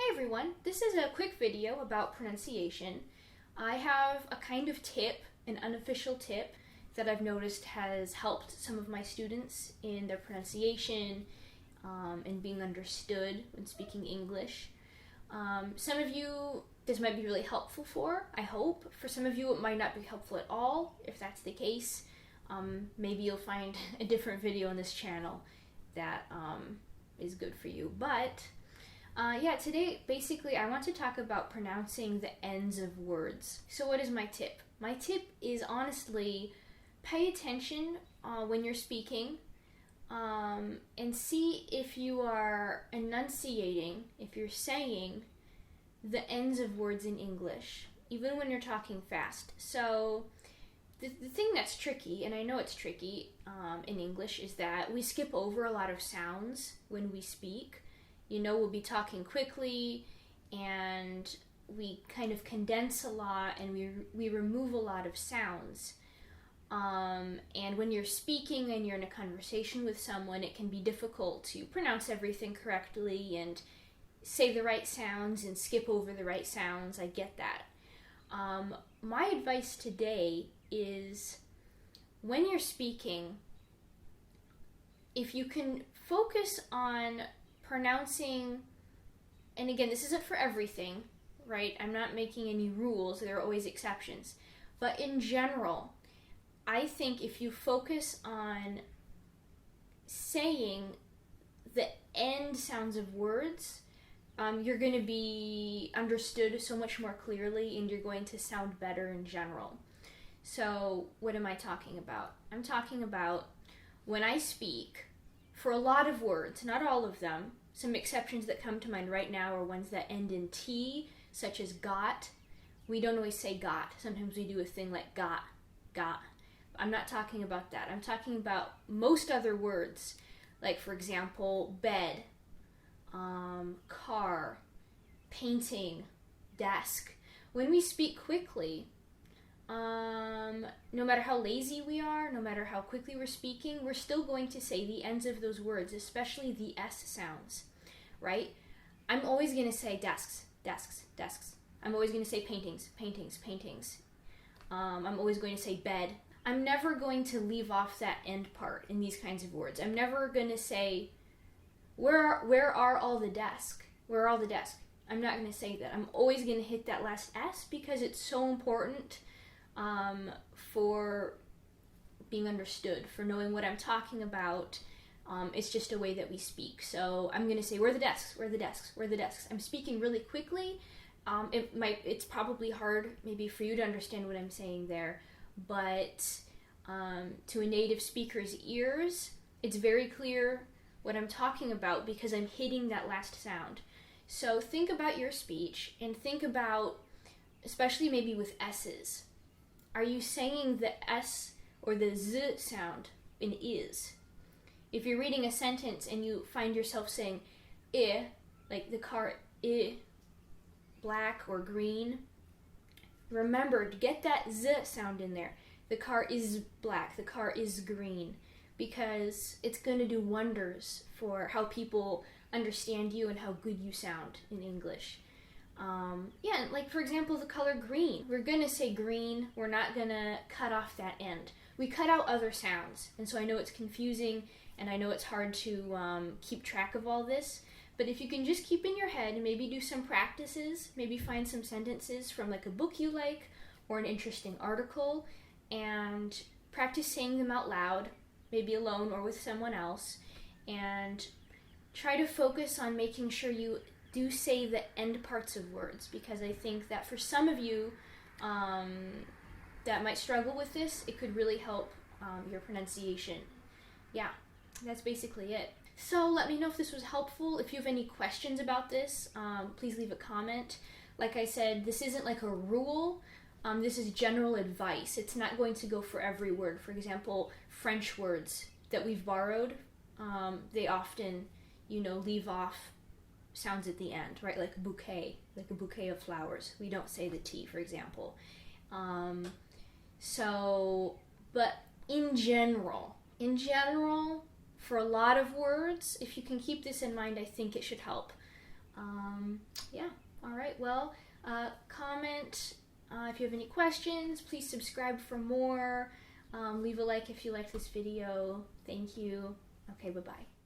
Hi everyone, this is a quick video about pronunciation. I have a kind of tip, an unofficial tip, that I've noticed has helped some of my students in their pronunciation and being understood when speaking English. Some of you, this might be really helpful for, I hope. For some of you, it might not be helpful at all. If that's the case, maybe you'll find a different video on this channel that is good for you. But today, basically, I want to talk about pronouncing the ends of words. So what is my tip? My tip is honestly, pay attention when you're speaking and see if you are enunciating, if you're saying the ends of words in English, even when you're talking fast. So the thing that's tricky, and I know it's tricky in English, is that we skip over a lot of sounds when we speak. You know, we'll be talking quickly and we kind of condense a lot and we remove a lot of sounds. And when you're speaking and you're in a conversation with someone, it can be difficult to pronounce everything correctly and say the right sounds and skip over the right sounds. I get that. My advice today is when you're speaking, if you can focus on pronouncing, and again, this isn't for everything, right? I'm not making any rules, there are always exceptions. But in general, I think if you focus on saying the end sounds of words, you're going to be understood so much more clearly and you're going to sound better in general. So what am I talking about? I'm talking about when I speak, for a lot of words, not all of them, some exceptions that come to mind right now are ones that end in T, such as got. We don't always say got. Sometimes we do a thing like got. I'm not talking about that. I'm talking about most other words, like for example, bed, car, painting, desk. When we speak quickly, no matter how lazy we are, no matter how quickly we're speaking, we're still going to say the ends of those words, especially the S sounds, right? I'm always going to say desks. I'm always going to say paintings. I'm always going to say bed. I'm never going to leave off that end part in these kinds of words. I'm never going to say, where are all the desks? Where are all the desks? I'm not going to say that. I'm always going to hit that last S because it's so important for being understood, for knowing what I'm talking about. It's just a way that we speak. So I'm going to say, where are the desks? I'm speaking really quickly. It's probably hard maybe for you to understand what I'm saying there, but to a native speaker's ears, it's very clear what I'm talking about because I'm hitting that last sound. So think about your speech and think about, especially maybe with S's, are you saying the S or the Z sound in is? If you're reading a sentence and you find yourself saying like the car black or green, remember to get that Z sound in there. The car is black, the car is green, because it's going to do wonders for how people understand you and how good you sound in English. Like for example, the color green. We're going to say green, we're not going to cut off that end. We cut out other sounds, and so I know it's confusing, and I know it's hard to keep track of all this, but if you can just keep in your head and maybe do some practices, maybe find some sentences from like a book you like or an interesting article, and practice saying them out loud, maybe alone or with someone else, and try to focus on making sure you do say the end parts of words, because I think that for some of you that might struggle with this, it could really help your pronunciation. Yeah, that's basically it. So let me know if this was helpful. If you have any questions about this, please leave a comment. Like I said, this isn't like a rule. This is general advice. It's not going to go for every word. For example, French words that we've borrowed, they often, leave off sounds at the end, right? Like a bouquet of flowers. We don't say the T, for example. But in general, for a lot of words, if you can keep this in mind, I think it should help. well, comment if you have any questions. Please subscribe for more. Leave a like if you like this video. Thank you. Okay, bye-bye.